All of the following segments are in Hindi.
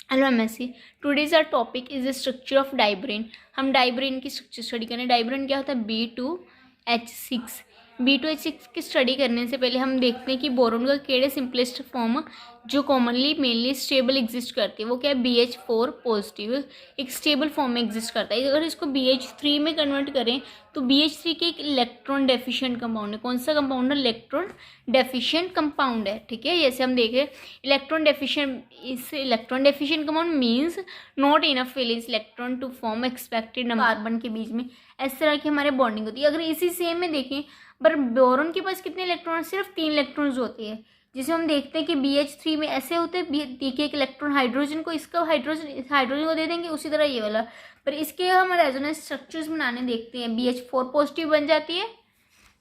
Hello MSc, today's our topic is the structure of diborane. हम डाइब्रेन की स्ट्रक्चर स्टडी करें। डाइब्रेन क्या होता है? B2H6। B2H6 की स्टडी करने से पहले हम देखते हैं कि बोरोन का केड़े सिंपलेस्ट फॉर्म जो कॉमनली मेनली स्टेबल एग्जिस्ट करती है वो क्या है? BH4 पॉजिटिव एक स्टेबल फॉर्म में एग्जिस्ट करता है। अगर इसको BH3 में कन्वर्ट करें तो BH3 के एक इलेक्ट्रॉन डेफिशिएंट कंपाउंड है। कौन सा कंपाउंड है? इलेक्ट्रॉन डेफिशिएंट कंपाउंड है। ठीक है, जैसे हम देखें electron deficient compound means not enough valence electron to form expected number carbon के बीच में। इस तरह की हमारे बॉन्डिंग होती है। अगर इसी सेम में देखें पर बोरोन के पास कितने इलेक्ट्रॉन? सिर्फ 3 इलेक्ट्रॉन्स होते हैं। जिसे हम देखते हैं कि BH3 में ऐसे होते हैं, देखिए एक इलेक्ट्रॉन हाइड्रोजन को इसका हाइड्रोजन को दे देंगे, उसी तरह ये वाला। पर इसके हम रेजोनेंस स्ट्रक्चर्स बनाने देखते हैं। BH4 पॉजिटिव बन जाती है,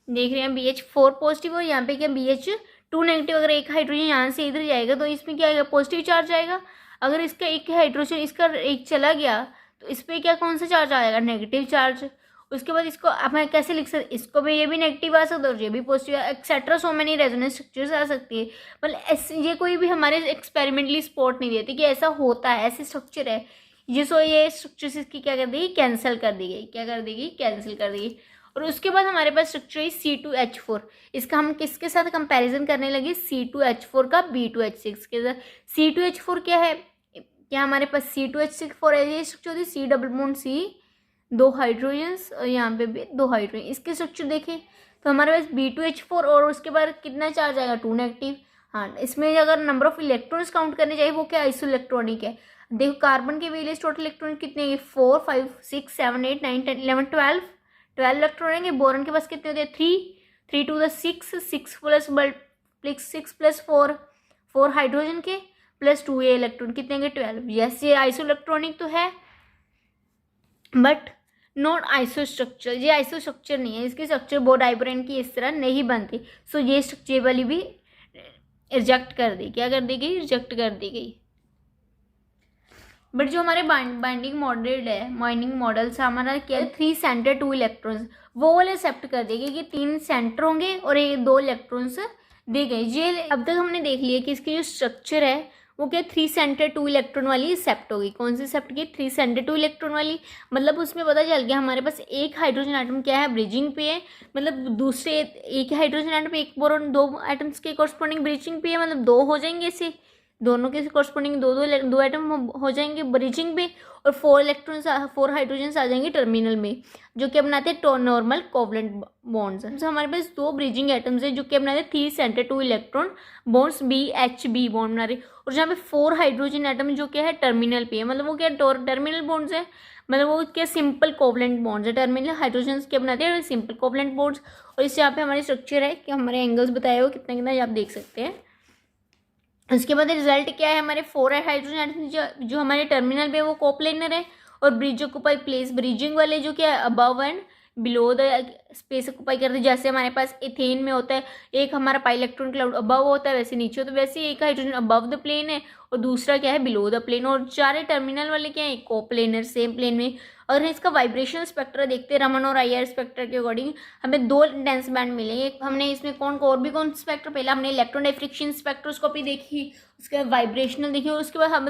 देख रहे हैं BH4 पॉजिटिव, और यहाँ पे क्या BH2 नेगेटिव। अगर एक हाइड्रोजन यहाँ से इधर जाएगा तो इसमें क्या आएगा? पॉजिटिव चार्ज आएगा। अगर इसका एक हाइड्रोजन इसका एक चला गया तो इस पर क्या कौन सा चार्ज आएगा? Negative charge. उसके बाद इसको आप कैसे लिख सकते? इसको भी ये भी नेगेटिव आ सकता है और ये भी positive, etcetera so many resonance structures आ सकती है। मतलब ये कोई भी हमारे एक्सपेरिमेंटली सपोर्ट नहीं देती कि ऐसा होता है, ऐसे स्ट्रक्चर है। ये स्ट्रक्चर्स इसकी क्या कर देगी? कैंसिल कर दी गई। क्या कर देगी? कैंसिल कर देगी। और उसके बाद हमारे पास स्ट्रक्चर है C2H4। इसका हम किसके साथ कंपैरिजन करने लगे? C2H4 का B2H6 के साथ। C2H4 क्या है? क्या हमारे पास C2H4 है, ये स्ट्रक्चर होती है C double bond C, 2 hydrogens और यहाँ पे भी 2 हाइड्रोजन। इसके स्ट्रक्चर देखें तो हमारे पास B2H4 और उसके बाद कितना चार्ज आएगा? 2 नेगेटिव। हाँ, इसमें अगर नंबर ऑफ इलेक्ट्रॉन्स काउंट करने चाहिए वो क्या? आइसो इलेक्ट्रॉनिक है। देखो कार्बन के वैलेंस टोटल इलेक्ट्रॉन कितने हैं? 4 5 6 7 8 9 10 11 12 इलेक्ट्रॉन रहेंगे। बोरन के पास कितने होते हैं? 3 टू द 6 6 प्लस 4 हाइड्रोजन के प्लस 2 ये इलेक्ट्रॉन कितने होंगे? 12। यस, ये आइसो इलेक्ट्रॉनिक तो है बट नॉट आइसो स्ट्रक्चर। ये आइसो स्ट्रक्चर नहीं है, इसकी स्ट्रक्चर डाइब्रेन की इस तरह नहीं बनती। सो ये स्ट्रक्चर वाली भी रिजेक्ट कर दी। क्या कर दी गई? रिजेक्ट कर दी गई। बट जो हमारे बाइंडिंग मॉडल है, बाइंडिंग मॉडल से हमारा क्या? 3 सेंटर 2 इलेक्ट्रॉन्स वो वाले एक्सेप्ट कर देंगे कि 3 सेंटर होंगे और 2 इलेक्ट्रॉन्स दे गए। ये अब तक हमने देख लिया कि इसकी जो स्ट्रक्चर है वो क्या? 3 सेंटर 2 इलेक्ट्रॉन वाली एक्सेप्ट होगी। कौन सी एक्सेप्ट की? 3 सेंटर 2 इलेक्ट्रॉन वाली। मतलब उसमें पता चल गया हमारे पास एक हाइड्रोजन एटम क्या है? ब्रिजिंग पे है। मतलब दूसरे एक हाइड्रोजन एटम एक बोरोन 2 एटम्स के कॉरस्पॉन्डिंग ब्रिजिंग पे है। मतलब 2 हो जाएंगे इसे, दोनों के कॉरस्पॉन्डिंग दो एटम हो जाएंगे ब्रिजिंग पे, और 4 हाइड्रोजन आ जाएंगे टर्मिनल में, जो कि बनाते हैं नॉर्मल कोवलेंट बॉन्ड्स। तो हमारे पास 2 ब्रिजिंग एटम्स है जो कि बनाते हैं 3 centre 2 electron bonds BHB bond बना रहे। और जहाँ पे 4 हाइड्रोजन एटम जो क्या है? टर्मिनल पे है। मतलब वो क्या? टर्मिनल बॉन्ड्स है। मतलब वो क्या? सिंपल कोवलेंट बॉन्ड्स है। टर्मिनल हाइड्रोजन क्या बनाते हैं? Simple covalent bonds. और इस यहाँ पे हमारी स्ट्रक्चर है कि हमारे एंगल्स बताए हुए कितना कितना आप देख सकते हैं। उसके बाद रिजल्ट क्या है? हमारे 4 हाइड्रोजन एटम जो हमारे टर्मिनल पे वो कोप्लेनर है, और ब्रिज ऑक्यूपाई प्लेस ब्रिजिंग वाले जो क्या है? Above and below the space occupy करते हैं। जैसे हमारे पास इथेन में होता है एक हमारा पाई इलेक्ट्रॉन क्लाउड अबव होता है, वैसे नीचे होता है। वैसे एक हाइड्रोजन अबव द प्लेन है और दूसरा क्या है? Below the plane. और चारे टर्मिनल वाले क्या है? कोप्लेनर सेम प्लेन में। अगर इसका वाइब्रेशन स्पेक्ट्रा देखते हैं रमन और IR स्पेक्ट्रा के अकॉर्डिंग, हमें 2 डेंस बैंड मिलेंगे। हमने इसमें कौन स्पेक्ट्रा? पहला हमने इलेक्ट्रॉन डिफ्रेक्शन स्पेक्ट्रोस्कोपी देखी, उसके बाद वाइब्रेशनल देखी, और उसके बाद हम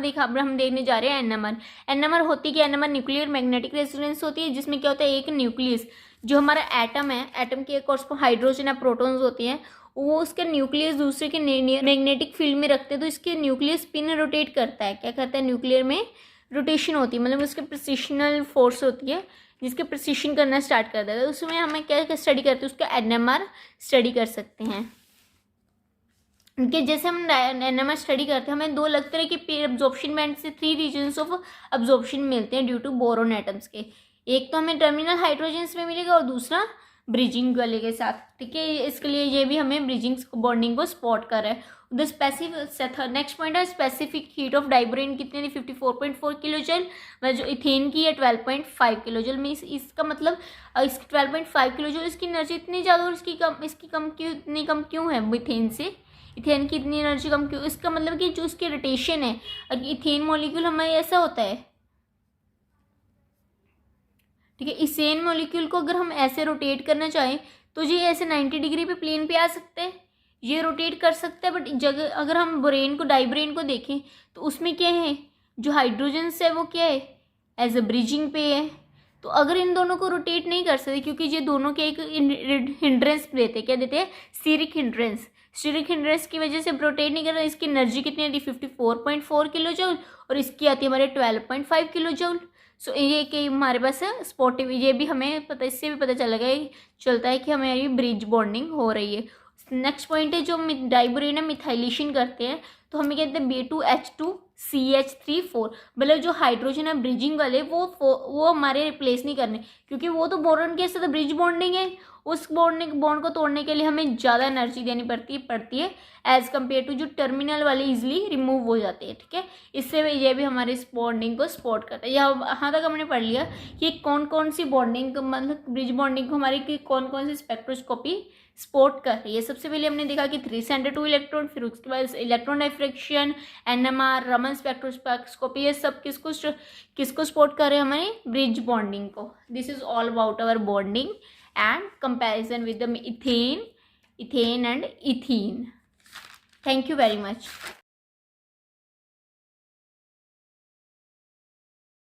देखने जा रहे हैं NMR। NMR होती क्या? NMR न्यूक्लियर मैग्नेटिक रेजोनेंस होती है, जिसमें क्या होता है? एक न्यूक्लियस जो हमारा एटम है, एटम के हाइड्रोजन या प्रोटॉन्स होती हैं, वो उसके न्यूक्लियस दूसरे के मैग्नेटिक फील्ड में रखते हैं, तो इसके न्यूक्लियस स्पिन रोटेट करता है। क्या करता है? न्यूक्लियर में रोटेशन होती है, मतलब उसके प्रिसिशनल फोर्स होती है जिसके प्रिसिशन करना स्टार्ट कर देता है। उसमें हमें क्या स्टडी करते हैं? उसका NMR स्टडी कर सकते हैं। कि जैसे हम NMR स्टडी करते हैं, हमें 2 अलग तरह के अब्जॉर्प्शन बैंड से 3 रीजन्स ऑफ अब्जॉर्प्शन मिलते हैं ड्यू टू बोरोन एटम्स के। एक तो हमें टर्मिनल हाइड्रोजन्स में मिलेगा और दूसरा ब्रिजिंग वाले के साथ। ठीक है, इसके लिए ये भी हमें ब्रिजिंग बॉन्डिंग को स्पॉट कर रहा है। द स्पेसिफिक नेक्स्ट पॉइंट है स्पेसिफिक हीट ऑफ डाइब्रेन कितनी थी? 54.4 किलो जल। जो इथेन की है 12.5 किलो जल में। इसका मतलब इसकी 12.5 किलो जल, इसकी एनर्जी इतनी ज़्यादा और इसकी कम क्यों? इतनी कम क्यों है इथेन से? इथेन की इतनी एनर्जी कम क्यों? इसका मतलब कि जो उसकी रोटेशन है, इथेन मॉलिक्यूल हमारे ऐसा होता है। ठीक है, इथेन मॉलिक्यूल को अगर हम ऐसे रोटेट करना चाहें तो ये ऐसे 90 डिग्री पे प्लेन पे आ सकते हैं, ये रोटेट कर सकता है। बट जगह अगर हम डाइब्रेन को देखें तो उसमें क्या है? जो हाइड्रोजन है वो क्या है, एज अ ब्रिजिंग पे है। तो अगर इन दोनों को रोटेट नहीं कर सकते, क्योंकि ये दोनों के एक हिंड्रेंस देते हैं, क्या देते हैं, स्टीरिक हिंड्रेंस। स्टीरिक हिंड्रेंस की वजह से रोटेट नहीं कर रहा। इसकी एनर्जी कितनी आती है, 54.4 किलो जूल, और इसकी आती है हमारे 12.5 किलो जूल। सो ये कि हमारे पास स्पॉटिव, ये भी हमें पता, इससे भी पता चलता है कि हमारी ब्रिज बॉन्डिंग हो रही है। नेक्स्ट पॉइंट है जो डाइबोरेना मिथाइलेशन करते हैं, तो हमें कहते हैं B2H2CH3 4, मतलब जो हाइड्रोजन है ब्रिजिंग वाले वो हमारे रिप्लेस नहीं करने, क्योंकि वो तो बोरॉन के साथ ब्रिज बॉन्डिंग है। उस बॉन्ड को तोड़ने के लिए हमें ज़्यादा एनर्जी देनी पड़ती है एज कम्पेयर टू जो टर्मिनल वाले इजिली रिमूव हो जाते हैं, ठीक है। इससे ये भी हमारे इस बॉन्डिंग को सपोर्ट करता है। यहाँ तक हमने पढ़ लिया कि कौन कौन सी बॉन्डिंग, मतलब ब्रिज बॉन्डिंग को हमारी कौन कौन सी स्पेक्ट्रोस्कोपी सपोर्ट कर रही है। सबसे पहले हमने देखा कि 3 सेंटर 2 इलेक्ट्रॉन, फिर उसके बाद electron diffraction, NMR, Raman spectroscopy, ये सब किसको सपोर्ट कर रहे हैं, हमारी ब्रिज बॉन्डिंग को। This is all about our bonding and comparison with the ethane and ethene. Thank you very much.